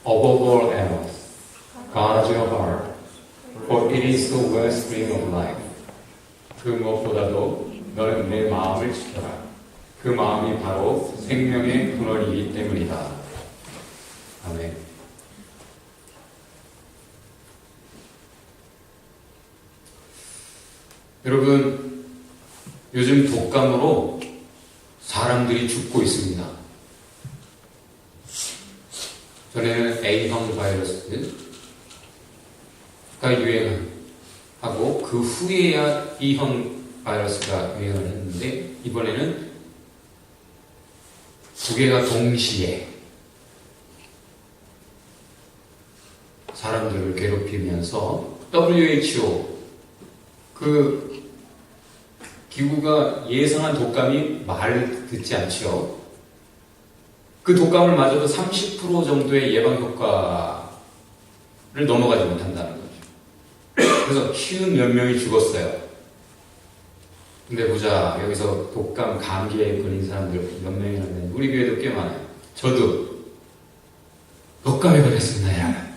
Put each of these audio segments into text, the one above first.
above all else, guard your heart, for it is the wellspring of life. 그 무엇보다도 너는 내 마음을 지켜라. 그 마음이 바로 생명의 근원이기 때문이다. 아멘. 여러분, 요즘 독감으로 사람들이 죽고 있습니다. 전에는 A형 바이러스가 유행하고 그 후에야 B형 바이러스가 유행을 했는데 이번에는 두 개가 동시에 사람들을 괴롭히면서 WHO 그 기구가 예상한 독감이 말을 듣지 않죠. 그 독감을 맞아도 30% 정도의 예방 효과를 넘어가지 못한다는 거죠. 그래서 쉬운 몇 명이 죽었어요. 근데 보자, 여기서 독감, 감기에 걸린 사람들 몇 명이나 되는데 우리 교회도 꽤 많아요. 저도 독감에 걸렸습니다.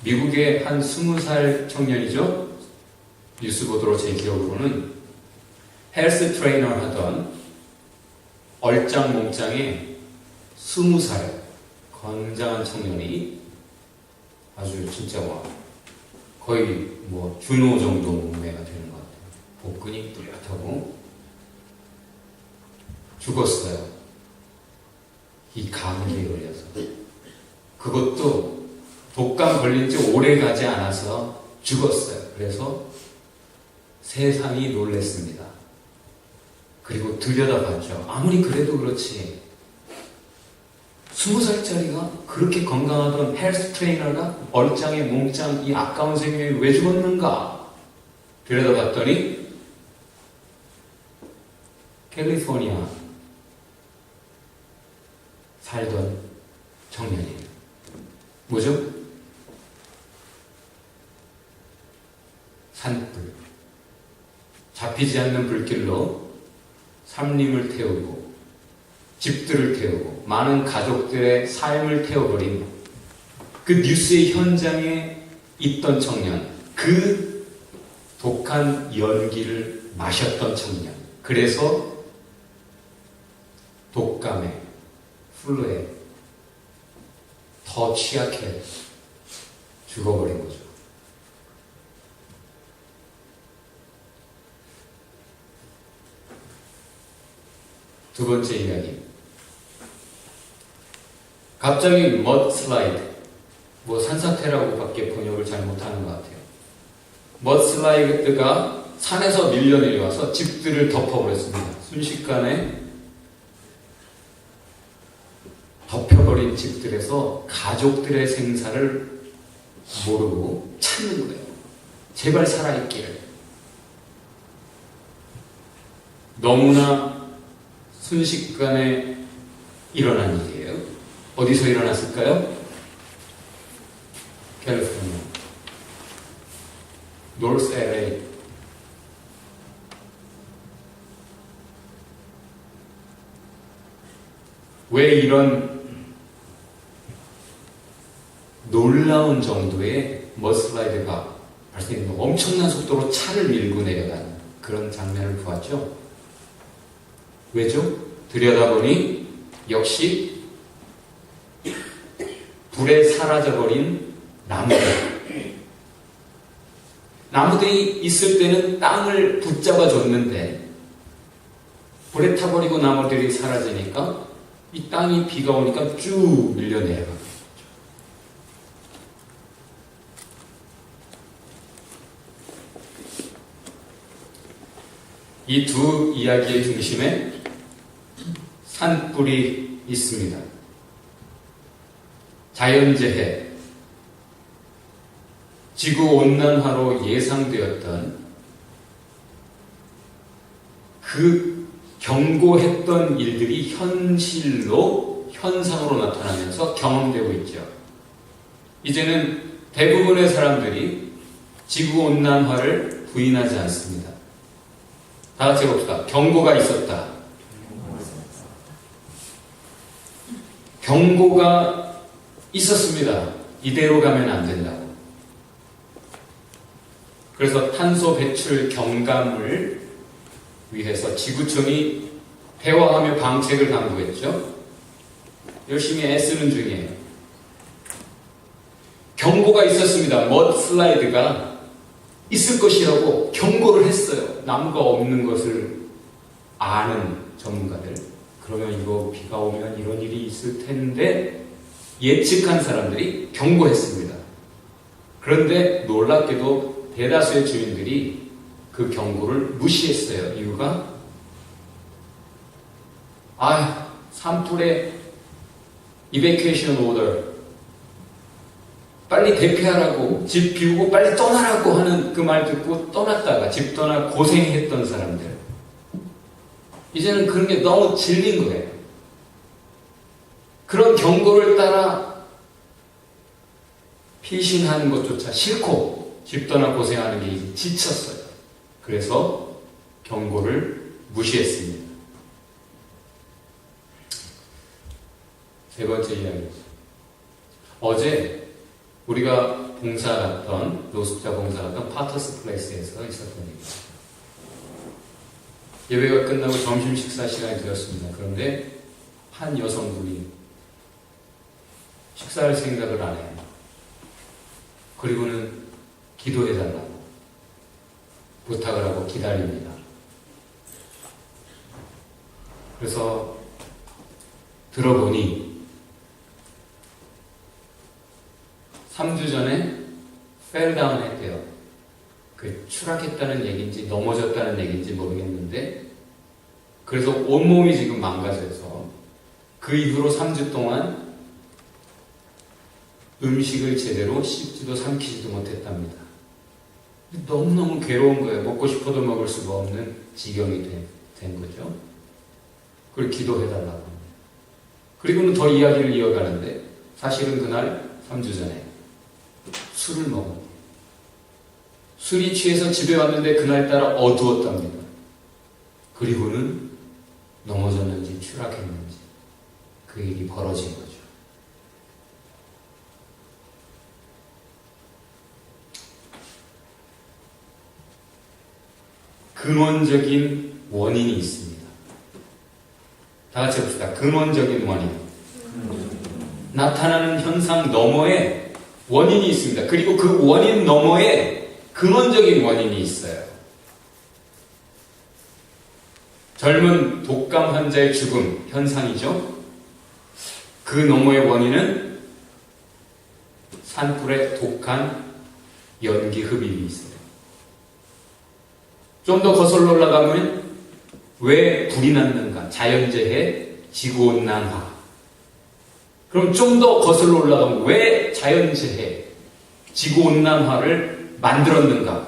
미국의 한 20살 청년이죠. 뉴스 보도로 제 기억으로는 헬스 트레이너 하던 얼짱몽짱의 20살 건장한 청년이 아주 진짜 거의 준호 정도 몸매가 되는 것 같아요. 복근이 뚜렷하고 죽었어요. 이 감기에 걸려서. 그것도 독감 걸린 지 오래 가지 않아서 죽었어요. 그래서 세상이 놀랬습니다. 그리고 들여다봤죠. 아무리 그래도 그렇지 20살짜리가 그렇게 건강하던 헬스 트레이너가 얼짱에 몽짱 이 아까운 생명이 왜 죽었는가 들여다봤더니 캘리포니아 살던 청년이에요. 뭐죠? 산불. 잡히지 않는 불길로 산림을 태우고 집들을 태우고 많은 가족들의 삶을 태워버린 그 뉴스의 현장에 있던 청년, 그 독한 연기를 마셨던 청년. 그래서 독감에, 플루에 더 취약해 죽어버린 거죠. 두 번째 이야기. 갑자기 머드슬라이드, 산사태라고 밖에 번역을 잘 못하는 것 같아요. 머드슬라이드가 산에서 밀려 내려와서 집들을 덮어버렸습니다. 순식간에 덮여버린 집들에서 가족들의 생사를 모르고 찾는 거예요. 제발 살아있기를. 너무나 순식간에 일어난 일이에요. 어디서 일어났을까요? 캘리포니아, 노스 LA. 왜 이런 놀라운 정도의 머드슬라이드가 발생했는가? 엄청난 속도로 차를 밀고 내려가는 그런 장면을 보았죠. 왜죠? 들여다보니 역시 불에 사라져버린 나무들이 있을 때는 땅을 붙잡아줬는데 불에 타버리고 나무들이 사라지니까 이 땅이 비가 오니까 쭉 밀려 내려가요. 이 두 이야기의 중심에 산불이 있습니다. 자연재해, 지구온난화로 예상되었던 그 경고했던 일들이 현상으로 나타나면서 경험되고 있죠. 이제는 대부분의 사람들이 지구온난화를 부인하지 않습니다. 다 같이 해봅시다. 경고가 있었다. 경고가 있었습니다. 이대로 가면 안 된다고. 그래서 탄소 배출 경감을 위해서 지구청이 대화하며 방책을 강구했죠. 열심히 애쓰는 중이에요. 경고가 있었습니다. 머드슬라이드가 있을 것이라고 경고를 했어요. 나무가 없는 것을 아는 전문가들. 그러면 이거 비가 오면 이런 일이 있을 텐데 예측한 사람들이 경고했습니다. 그런데 놀랍게도 대다수의 주민들이 그 경고를 무시했어요. 이유가 산불에 이베큐에이션 오더 빨리 대피하라고 집 비우고 빨리 떠나라고 하는 그 말 듣고 떠났다가 집 떠나 고생했던 사람들 이제는 그런 게 너무 질린 거예요. 그런 경고를 따라 피신하는 것조차 싫고 집 떠나 고생하는 게 이제 지쳤어요. 그래서 경고를 무시했습니다. 세 번째 이야기죠. 어제 우리가 노숙자 봉사 갔던 파터스 플레이스에서 있었던 얘기죠. 예배가 끝나고 점심 식사 시간이 되었습니다. 그런데 한 여성분이 식사할 생각을 안 해요. 그리고는 기도해달라고 부탁을 하고 기다립니다. 그래서 들어보니 3주 전에 펠다운 했대요. 그 추락했다는 얘기인지 넘어졌다는 얘기인지 모르겠는데 그래서 온몸이 지금 망가져서 그 이후로 3주 동안 음식을 제대로 씹지도 삼키지도 못했답니다. 너무너무 괴로운 거예요. 먹고 싶어도 먹을 수가 없는 지경이 된 거죠. 그걸 기도해달라고 합니다. 그리고는 더 이야기를 이어가는데 사실은 그날 3주 전에 술을 먹었대요. 술이 취해서 집에 왔는데 그날따라 어두웠답니다. 그리고는 넘어졌는지 추락했는지 그 일이 벌어진 거죠. 근원적인 원인이 있습니다. 다 같이 해봅시다. 근원적인 원인. 나타나는 현상 너머에 원인이 있습니다. 그리고 그 원인 너머에 근원적인 원인이 있어요. 젊은 독감 환자의 죽음 현상이죠. 그 너머의 원인은 산불의 독한 연기 흡입이 있어요. 좀 더 거슬러 올라가면 왜 불이 났는가? 자연재해, 지구온난화. 그럼 좀 더 거슬러 올라가면 왜 자연재해, 지구온난화를 만들었는가?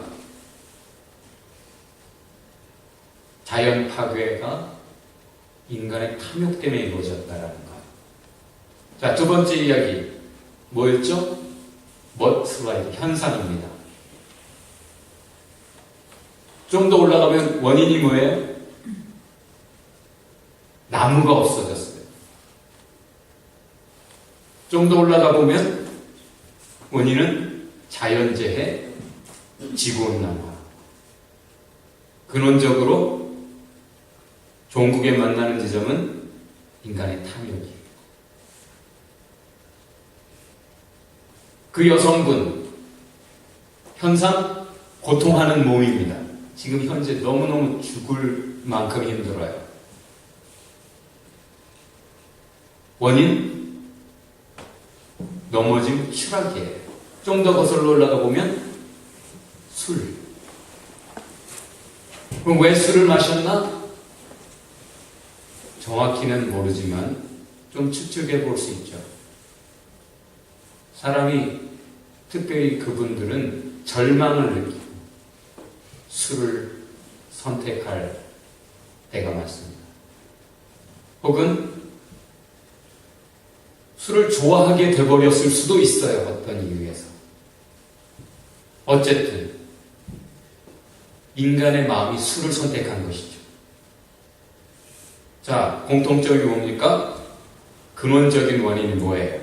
자연 파괴가 인간의 탐욕 때문에 이루어졌다라는 것. 자, 두 번째 이야기 뭐였죠? 머드슬라이드 현상입니다. 좀 더 올라가면 원인이 뭐예요? 나무가 없어졌어요. 좀 더 올라가 보면 원인은 자연재해, 지구온난화. 근원적으로 종국에 만나는 지점은 인간의 탐욕이에요. 그 여성분 현상 고통하는 몸입니다. 지금 현재 너무너무 죽을 만큼 힘들어요. 원인 넘어짐 추락이에요. 좀 더 거슬러 올라가 보면 술. 그럼 왜 술을 마셨나? 정확히는 모르지만 좀 추측해 볼 수 있죠. 사람이, 특별히 그분들은 절망을 느끼고 술을 선택할 때가 많습니다. 혹은 술을 좋아하게 돼버렸을 수도 있어요. 어떤 이유에서. 어쨌든 인간의 마음이 술을 선택한 것이죠. 자, 공통점이 뭡니까? 근원적인 원인이 뭐예요?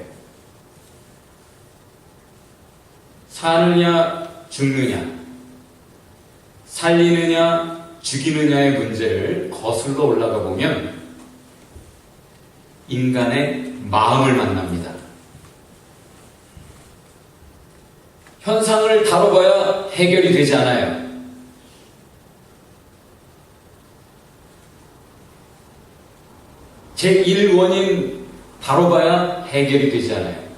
사느냐 죽느냐, 살리느냐 죽이느냐의 문제를 거슬러 올라가 보면 인간의 마음을 만납니다. 현상을 다뤄봐야 해결이 되지 않아요. 제1원인 다뤄봐야 해결이 되지 않아요.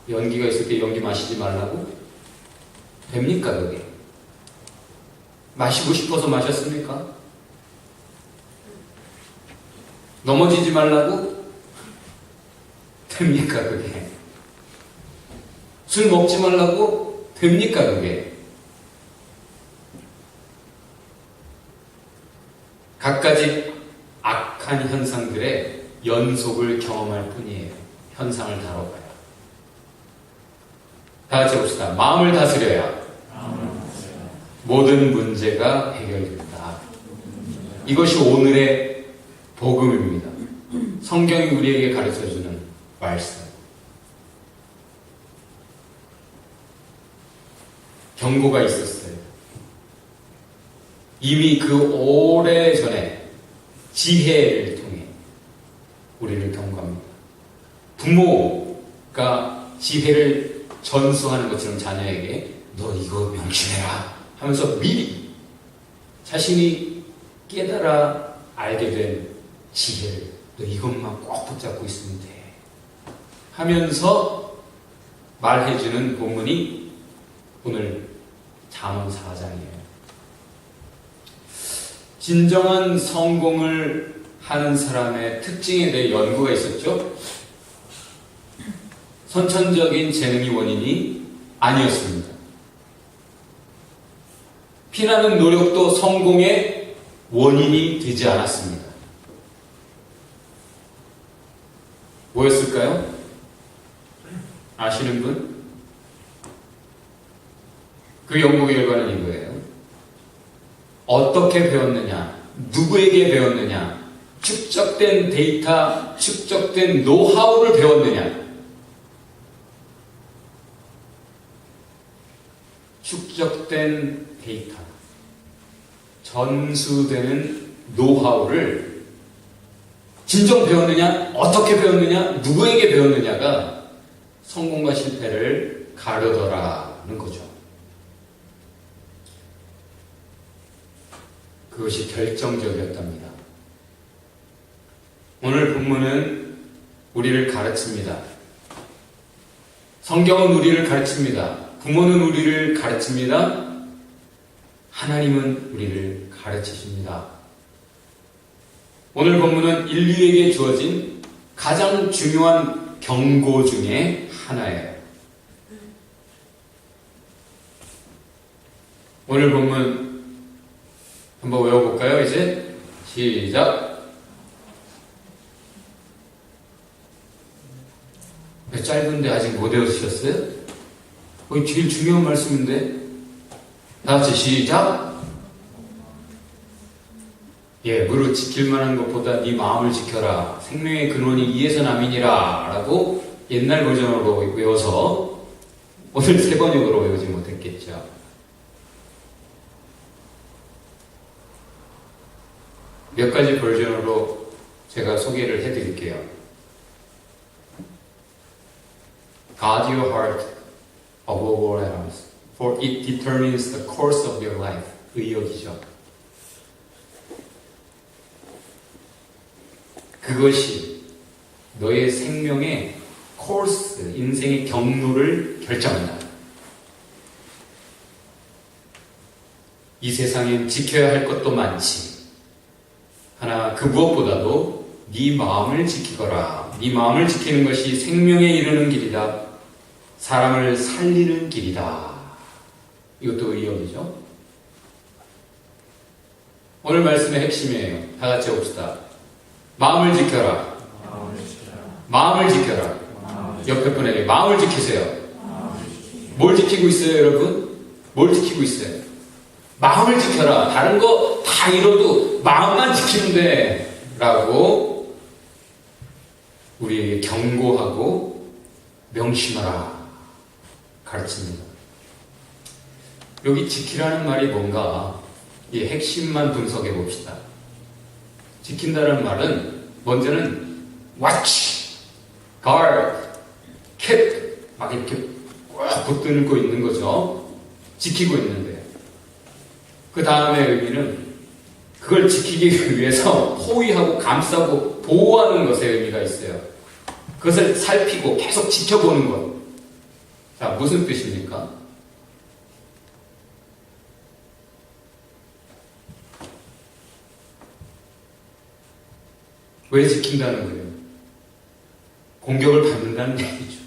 연기가 있을 때 연기 마시지 말라고? 됩니까, 그게? 마시고 싶어서 마셨습니까? 넘어지지 말라고? 됩니까, 그게? 술 먹지 말라고? 됩니까, 그게? 갖가지 악한 현상들의 연속을 경험할 뿐이에요. 현상을 다뤄봐요. 다 같이 봅시다. 마음을 다스려야 모든 문제가 해결됩니다. 이것이 오늘의 복음입니다. 성경이 우리에게 가르쳐주는 말씀. 경고가 있었어요. 이미 그 오래전에 지혜를 통해 우리를 경고합니다. 부모가 지혜를 전수하는 것처럼 자녀에게 너 이거 명심해라 하면서 미리 자신이 깨달아 알게 된 지혜를 너 이것만 꼭 붙잡고 있으면 돼 하면서 말해주는 본문이 오늘 잠언 4장이에요. 진정한 성공을 하는 사람의 특징에 대해 연구가 있었죠. 선천적인 재능이 원인이 아니었습니다. 피나는 노력도 성공의 원인이 되지 않았습니다. 뭐였을까요? 아시는 분? 그 연구 결과는 이거예요. 어떻게 배웠느냐, 누구에게 배웠느냐, 축적된 데이터, 축적된 노하우를 배웠느냐, 축적된 데이터, 전수되는 노하우를 진정 배웠느냐, 어떻게 배웠느냐, 누구에게 배웠느냐가 성공과 실패를 가르더라는 거죠. 그것이 결정적이었답니다. 오늘 본문은 우리를 가르칩니다. 성경은 우리를 가르칩니다. 부모는 우리를 가르칩니다. 하나님은 우리를 가르치십니다. 오늘 본문은 인류에게 주어진 가장 중요한 경고 중에 하나예요. 오늘 본문 한번 외워볼까요? 이제 시작. 짧은데 아직 못 외우셨어요? 거의 제일 중요한 말씀인데. 다 같이 시작. 예, 무릇 지킬 만한 것보다 네 마음을 지켜라. 생명의 근원이 이에서 남이니라 라고 옛날 버전으로 외워서 오늘 새 번역으로 외우지 못했겠죠. 몇 가지 버전으로 제가 소개를 해드릴게요. Guard your heart above all else, for it determines the course of your life. 의역이죠. 그것이 너의 생명의 코스, 인생의 경로를 결정한다. 이 세상엔 지켜야 할 것도 많지. 하나 그 무엇보다도 네 마음을 지키거라. 네 마음을 지키는 것이 생명에 이르는 길이다. 사람을 살리는 길이다. 이것도 의역이죠. 오늘 말씀의 핵심이에요. 다 같이 봅시다. 마음을 지켜라. 마음을 지켜라. 옆에 분에게 마음을 지키세요. 뭘 지키고 있어요, 여러분? 뭘 지키고 있어요? 마음을 지켜라. 다른 거 다 잃어도 마음만 지키면 돼. 라고 우리에게 경고하고 명심하라 가르칩니다. 여기 지키라는 말이 뭔가 이 핵심만 분석해 봅시다. 지킨다는 말은 먼저는 watch, guard, keep 막 이렇게 꽉 붙들고 있는 거죠. 지키고 있는데 그 다음에 의미는 그걸 지키기 위해서 포위하고 감싸고 보호하는 것에 의미가 있어요. 그것을 살피고 계속 지켜보는 것. 자, 무슨 뜻입니까? 왜 지킨다는 거예요? 공격을 받는다는 얘기죠.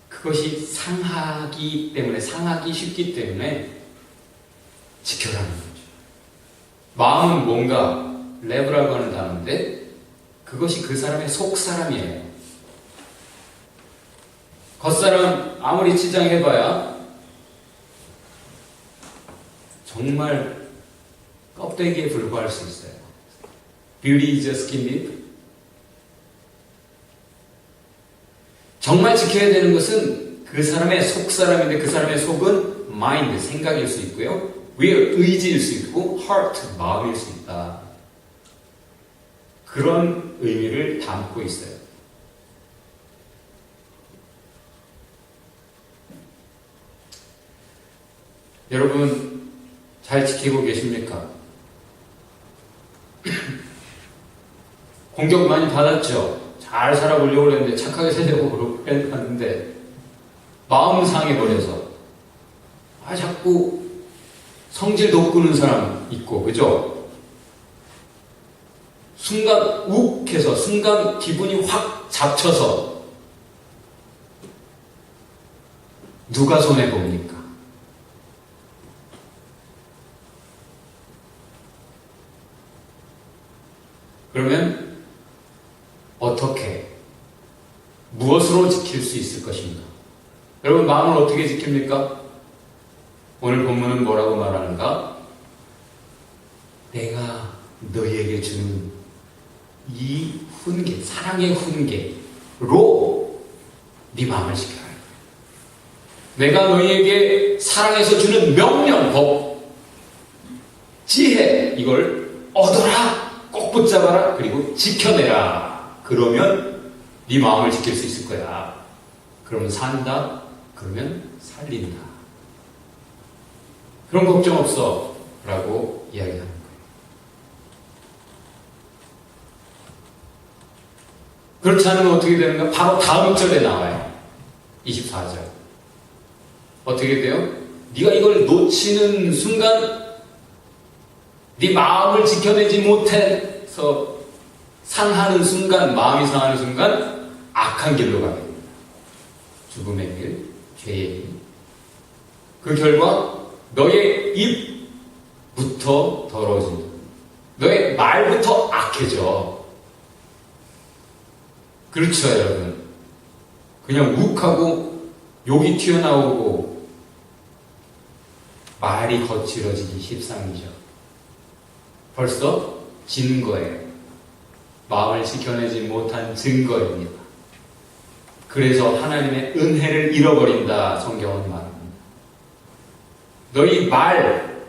그것이 상하기 때문에, 상하기 쉽기 때문에 지켜라는 거죠. 마음은 뭔가, 레브라고 하는 단어인데, 그것이 그 사람의 속사람이에요. 겉사람 아무리 치장해봐야 정말 껍데기에 불과할 수 있어요. Beauty is a skin deep. 정말 지켜야 되는 것은 그 사람의 속사람인데 그 사람의 속은 mind, 생각일 수 있고요. will, 의지일 수 있고 heart, 마음일 수 있다. 그런 의미를 담고 있어요. 여러분 잘 지키고 계십니까? 공격 많이 받았죠? 잘 살아보려고 했는데 착하게 살려고 했는데 마음 상해버려서 자꾸 성질 돋구는 사람 있고, 그죠? 순간 욱해서, 순간 기분이 확 잡쳐서 누가 손해봅니까? 그러면 어떻게, 무엇으로 지킬 수 있을 것인가? 여러분 마음을 어떻게 지킵니까? 오늘 본문은 뭐라고 말하는가? 내가 너희에게 주는 이 훈계, 사랑의 훈계로 네 마음을 지켜라. 내가 너희에게 사랑해서 주는 명령, 법, 지혜, 이걸 얻어라, 꼭 붙잡아라, 그리고 지켜내라. 그러면 네 마음을 지킬 수 있을 거야. 그러면 산다, 그러면 살린다. 그런 걱정 없어 라고 이야기하는 거예요. 그렇지 않으면 어떻게 되는가? 바로 다음 절에 나와요. 24절. 어떻게 돼요? 네가 이걸 놓치는 순간 네 마음을 지켜내지 못해서 상하는 순간, 마음이 상하는 순간 악한 길로 가게 됩니다. 죽음의 길, 죄의 길. 그 결과 너의 입부터 더러워진다. 너의 말부터 악해져. 그렇죠, 여러분. 그냥 욱하고 욕이 튀어나오고 말이 거칠어지기 십상이죠. 벌써 진 거예요. 마음을 지켜내지 못한 증거입니다. 그래서 하나님의 은혜를 잃어버린다, 성경은 말합니다. 너희 말,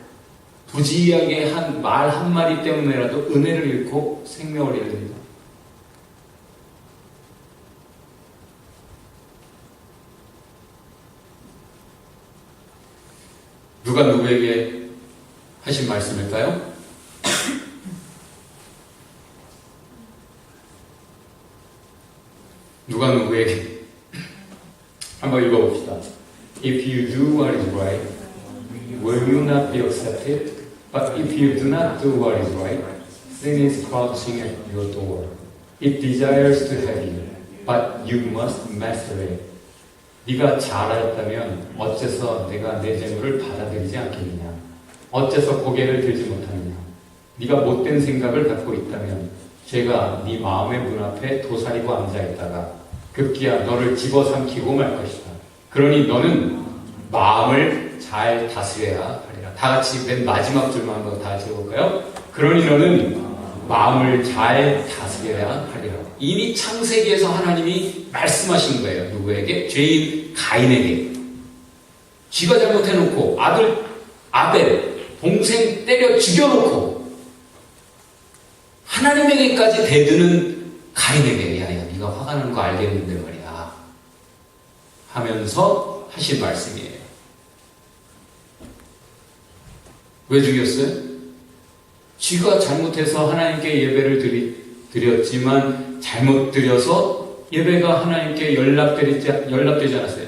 부지하게 한 말 한마디 때문에라도 은혜를 잃고 생명을 잃는다. 누가 누구에게 하신 말씀일까요? 누가 누구에게? 한번 읽어봅시다. If you do what is right, will you not be accepted? But if you do not do what is right, sin is crouching at your door. It desires to have you, but you must master it. 네가 잘하였다면 어째서 내가 내 재물을 받아들이지 않겠느냐? 어째서 고개를 들지 못하느냐? 네가 못된 생각을 갖고 있다면 죄가 네 마음의 문 앞에 도사리고 앉아있다가 급기야 너를 집어삼키고 말 것이다. 그러니 너는 마음을 잘 다스려야 하리라. 다 같이 맨 마지막 줄만 한번 다 같이 해볼까요? 그러니 너는 마음을 잘 다스려야 하리라. 이미 창세기에서 하나님이 말씀하신 거예요. 누구에게? 죄인 가인에게. 지가 잘못해놓고 아들 아벨 동생 때려 죽여놓고 하나님에게까지 대드는 가인에게 야 네가 화가 나는 거 알겠는데 말이야 하면서 하신 말씀이에요. 왜 죽였어요? 쥐가 잘못해서 하나님께 예배를 드렸지만 잘못 드려서 예배가 하나님께 연락되지 않았어요.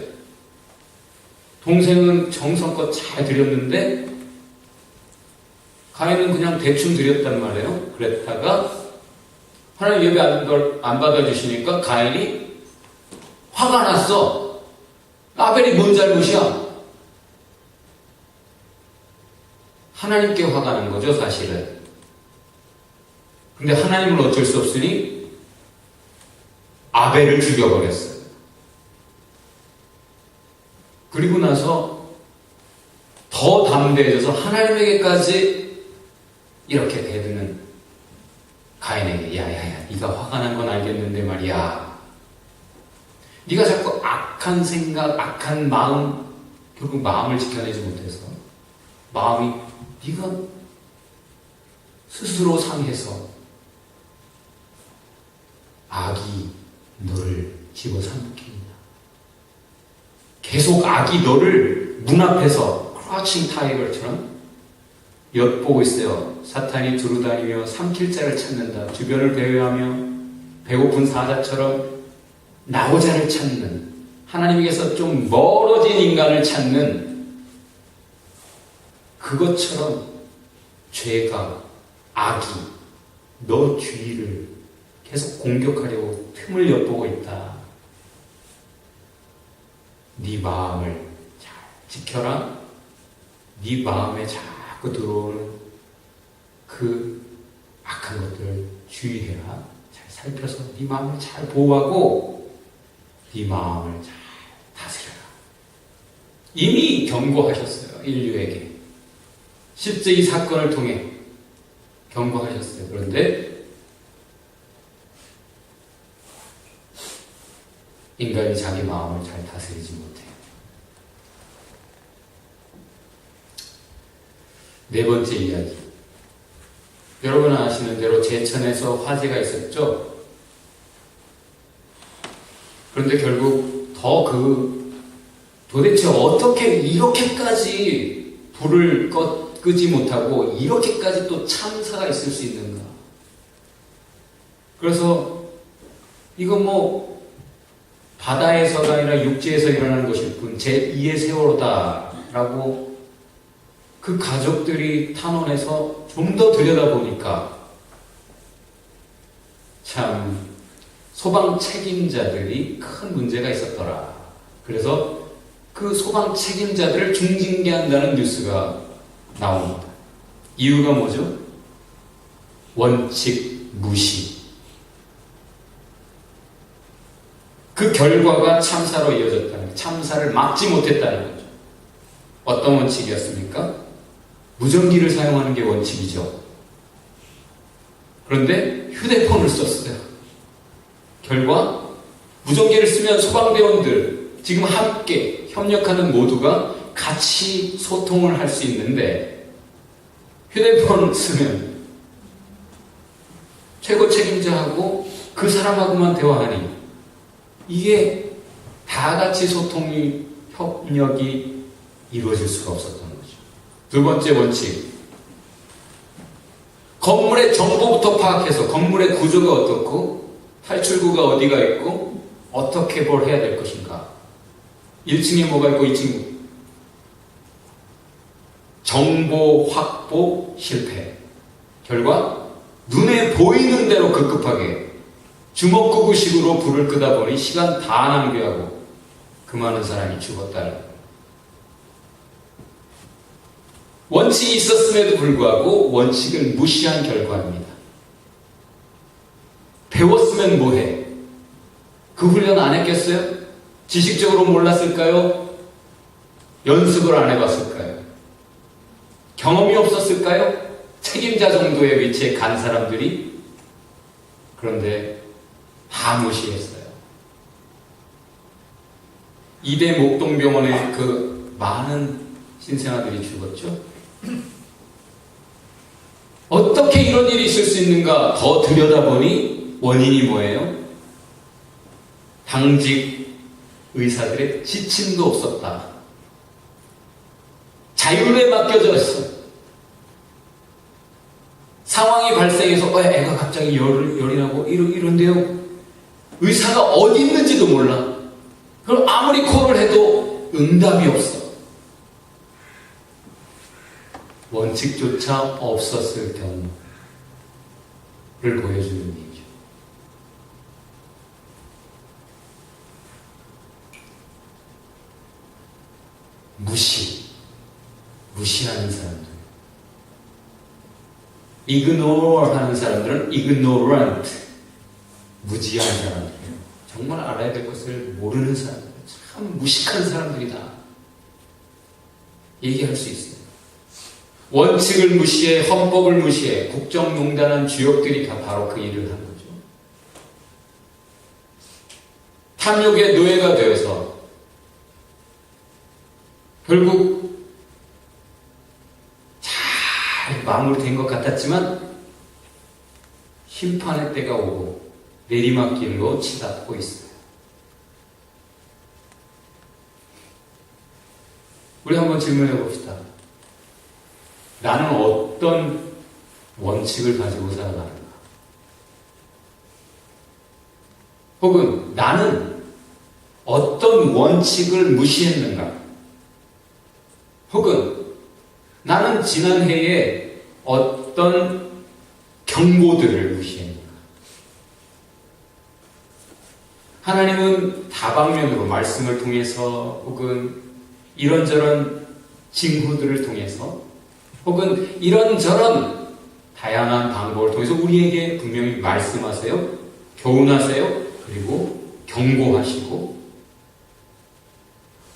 동생은 정성껏 잘 드렸는데 가인은 그냥 대충 드렸단 말이에요. 그랬다가 하나님 예배 안 받아주시니까 가인이 화가 났어. 아벨이 뭔 잘못이야? 하나님께 화가 난 거죠, 사실은. 근데 하나님은 어쩔 수 없으니 아벨을 죽여버렸어요. 그리고 나서 더 담대해져서 하나님에게까지 이렇게 대드는 가인에게 야야야 네가 화가 난 건 알겠는데 말이야 네가 자꾸 악한 생각, 악한 마음 결국 마음을 지켜내지 못해서 마음이 네가 스스로 상해서 악이 너를 집어삼킵니다. 계속 악이 너를 문 앞에서 크라우칭 타이거처럼 엿보고 있어요. 사탄이 두루다니며 삼킬 자를 찾는다. 주변을 배회하며 배고픈 사자처럼 나오자를 찾는 하나님께서 좀 멀어진 인간을 찾는 그것처럼 죄가 악이 너 주위를 계속 공격하려고 틈을 엿보고 있다. 네 마음을 잘 지켜라. 네 마음에 자꾸 들어오는 그 악한 것들을 주의해라. 잘 살펴서 네 마음을 잘 보호하고 네 마음을 잘 다스려라. 이미 경고하셨어요. 인류에게. 실제 이 사건을 통해 경고하셨어요. 그런데 인간이 자기 마음을 잘 다스리지 못해요. 네 번째 이야기. 여러분 아시는 대로 제천에서 화재가 있었죠? 그런데 결국 도대체 어떻게 이렇게까지 불을 끄지 못하고 이렇게까지 또 참사가 있을 수 있는가? 그래서 이건 바다에서가 아니라 육지에서 일어나는 것일 뿐 제2의 세월호다라고 그 가족들이 탄원해서 좀 더 들여다보니까 참 소방 책임자들이 큰 문제가 있었더라. 그래서 그 소방 책임자들을 중징계한다는 뉴스가 나옵니다. 이유가 뭐죠? 원칙 무시. 그 결과가 참사로 이어졌다는, 참사를 막지 못했다는 거죠. 어떤 원칙이었습니까? 무전기를 사용하는 게 원칙이죠. 그런데 휴대폰을 썼어요. 결과 무전기를 쓰면 소방대원들 지금 함께 협력하는 모두가 같이 소통을 할 수 있는데 휴대폰을 쓰면 최고 책임자하고 그 사람하고만 대화하니 이게 다 같이 소통이 협력이 이루어질 수가 없었던 거죠. 두 번째 원칙, 건물의 정보부터 파악해서 건물의 구조가 어떻고 탈출구가 어디가 있고 어떻게 뭘 해야 될 것인가. 1층에 뭐가 있고 2층 정보 확보 실패. 결과 눈에 보이는 대로 급급하게 주먹구구식으로 불을 끄다 보니 시간 다 낭비하고 그 많은 사람이 죽었다는 거예요. 원칙이 있었음에도 불구하고 원칙을 무시한 결과입니다. 배웠으면 뭐해? 그 훈련 안 했겠어요? 지식적으로 몰랐을까요? 연습을 안 해봤을까요? 경험이 없었을까요? 책임자 정도의 위치에 간 사람들이 그런데 다 무시했어요. 이대 목동병원에 그 많은 신생아들이 죽었죠. 어떻게 이런 일이 있을 수 있는가 더 들여다보니 원인이 뭐예요? 당직 의사들의 지침도 없었다. 자율에 맡겨져 있어. 상황이 발생해서 애가 갑자기 열이 나고 이런데요. 의사가 어디 있는지도 몰라. 그럼 아무리 콜을 해도 응답이 없어. 원칙조차 없었을 경우를 보여주는 얘기죠. 무시하는 사람들. ignore 하는 사람들은 ignorant, 무지한 사람들이에요. 정말 알아야 될 것을 모르는 사람들, 참 무식한 사람들이다 얘기할 수 있어요. 원칙을 무시해, 헌법을 무시해 국정농단한 주역들이 다 바로 그 일을 한 거죠. 탐욕의 노예가 되어서 결국 잘 마무리된 것 같았지만 심판의 때가 오고 내리막길로 치닫고 있어요. 우리 한번 질문해 봅시다. 나는 어떤 원칙을 가지고 살아가는가? 혹은 나는 어떤 원칙을 무시했는가? 혹은 나는 지난해에 어떤 경고들을 무시했는가? 하나님은 다방면으로 말씀을 통해서 혹은 이런저런 징후들을 통해서 혹은 이런저런 다양한 방법을 통해서 우리에게 분명히 말씀하세요, 교훈하세요, 그리고 경고하시고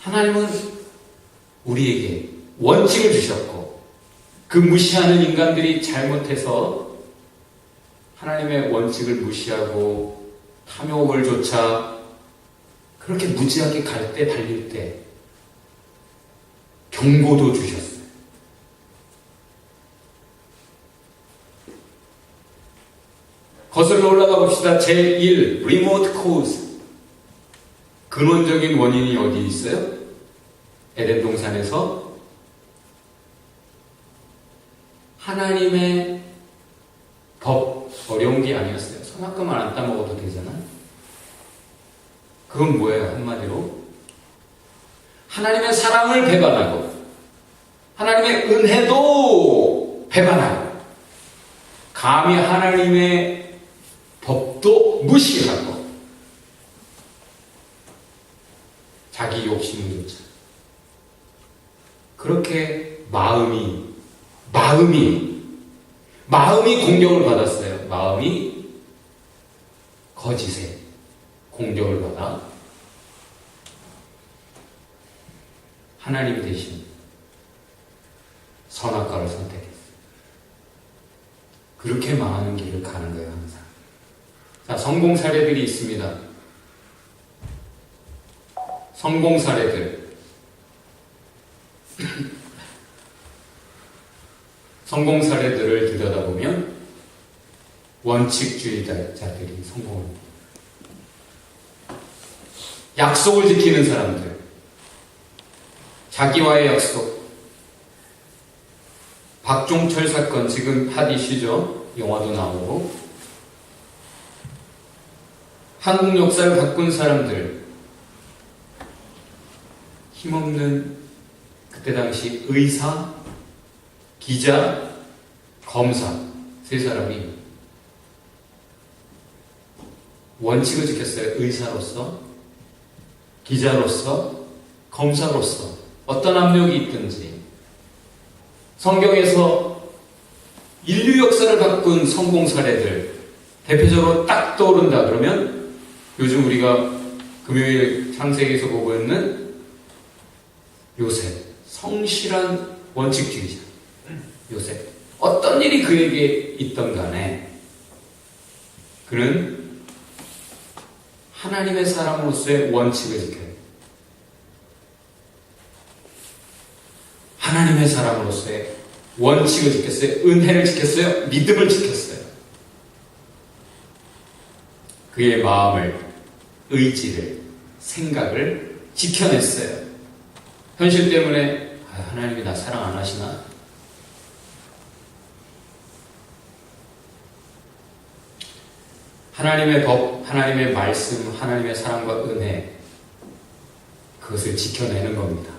하나님은 우리에게 원칙을 주셨고 그 무시하는 인간들이 잘못해서 하나님의 원칙을 무시하고 탐욕을 조차 그렇게 무지하게 갈 때 달릴 때 경고도 주셨어요. 거슬러 올라가 봅시다. 제1 remote cause, 근원적인 원인이 어디 있어요? 에덴 동산에서 하나님의 법, 어려운 게 아니었어요. 선악과만 안 따먹어도 되잖아. 그건 뭐예요? 한마디로 하나님의 사랑을 배반하고 하나님의 은혜도 배반하고 감히 하나님의 법도 무시하고 자기 욕심을 쫓아 그렇게 마음이 공격을 받았어요. 마음이 거짓에 공격을 받아 하나님 대신 선악과를 선택했어요. 그렇게 망하는 길을 가는 거예요, 항상. 자, 성공 사례들이 있습니다. 성공 사례들. 성공 사례들을 들여다보면 원칙주의자들이 성공합니다. 약속을 지키는 사람들. 자기와의 약속. 박종철 사건 지금 핫 이슈죠. 영화도 나오고. 한국 역사를 바꾼 사람들. 힘없는 그때 당시 의사, 기자, 검사 세 사람이 원칙을 지켰어요. 의사로서, 기자로서, 검사로서 어떤 압력이 있든지 성경에서 인류 역사를 바꾼 성공 사례들 대표적으로 딱 떠오른다 그러면 요즘 우리가 금요일 창세기에서 보고 있는 요셉, 성실한 원칙주의자 요셉, 어떤 일이 그에게 있던 간에 그는 하나님의 사람으로서의 원칙을 지켜요. 하나님의 사람으로서의 원칙을 지켰어요. 은혜를 지켰어요. 믿음을 지켰어요. 그의 마음을, 의지를, 생각을 지켜냈어요. 현실 때문에 하나님이 나 사랑 안 하시나? 하나님의 법, 하나님의 말씀, 하나님의 사랑과 은혜, 그것을 지켜내는 겁니다.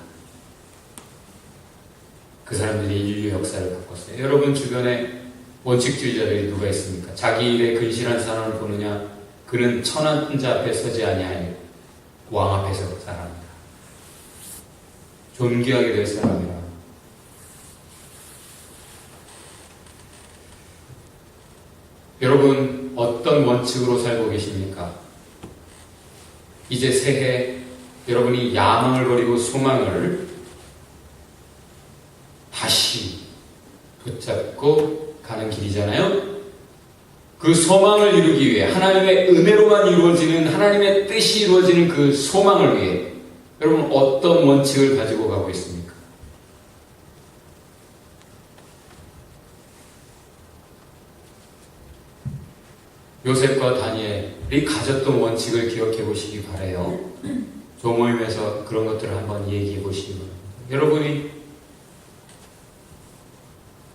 그 사람들이 인류 역사를 바꿨어요. 여러분 주변에 원칙주의자들이 누가 있습니까? 자기 일에 근실한 사람을 보느냐? 그는 천한 자 앞에 서지 아니하니 왕 앞에 설 사람이다. 존귀하게 될 사람이라. 여러분 어떤 원칙으로 살고 계십니까? 이제 새해 여러분이 야망을 버리고 소망을 다시 붙잡고 가는 길이잖아요. 그 소망을 이루기 위해 하나님의 은혜로만 이루어지는 하나님의 뜻이 이루어지는 그 소망을 위해 여러분 어떤 원칙을 가지고 가고 있습니까? 요셉과 다니엘이 가졌던 원칙을 기억해 보시기 바라요. 조모임에서 그런 것들을 한번 얘기해 보시기 바랍니다. 여러분이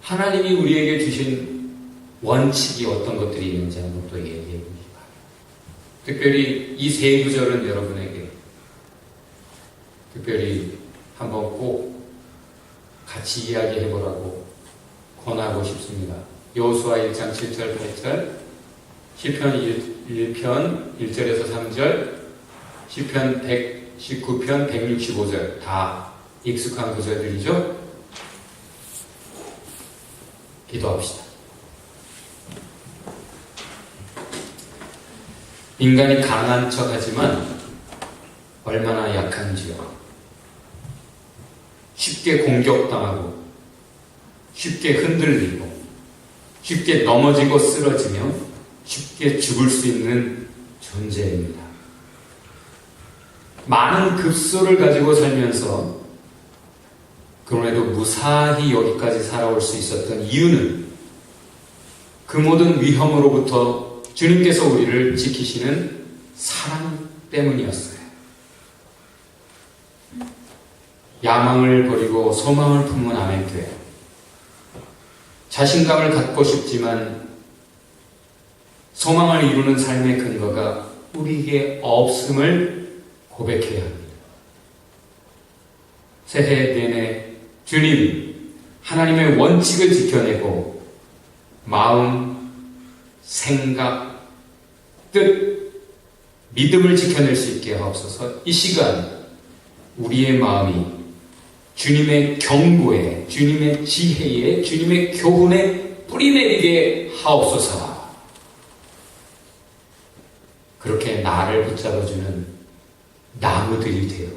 하나님이 우리에게 주신 원칙이 어떤 것들이 있는지 한번 또 얘기해 보시기 바랍니다. 특별히 이 세 구절은 여러분에게 특별히 한번 꼭 같이 이야기해 보라고 권하고 싶습니다. 여호수아 1장 7절 8절, 시편 1편 1절에서 3절, 시편 119편 165절 다 익숙한 구절들이죠. 기도합시다. 인간이 강한 척하지만 얼마나 약한지요. 쉽게 공격당하고 쉽게 흔들리고 쉽게 넘어지고 쓰러지며 쉽게 죽을 수 있는 존재입니다. 많은 급소를 가지고 살면서 그럼에도 무사히 여기까지 살아올 수 있었던 이유는 그 모든 위험으로부터 주님께서 우리를 지키시는 사랑 때문이었어요. 야망을 버리고 소망을 품은 아멘교회. 자신감을 갖고 싶지만 소망을 이루는 삶의 근거가 우리에게 없음을 고백해야 합니다. 새해 내내 주님, 하나님의 원칙을 지켜내고 마음, 생각, 뜻, 믿음을 지켜낼 수 있게 하옵소서. 이 시간 우리의 마음이 주님의 경고에, 주님의 지혜에, 주님의 교훈에 뿌리내리게 하옵소서. 그렇게 나를 붙잡아주는 나무들이 되어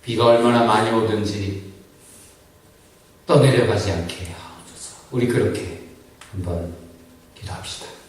비가 얼마나 많이 오든지 떠내려가지 않게 하옵소서. 우리 그렇게 한번 기도합시다.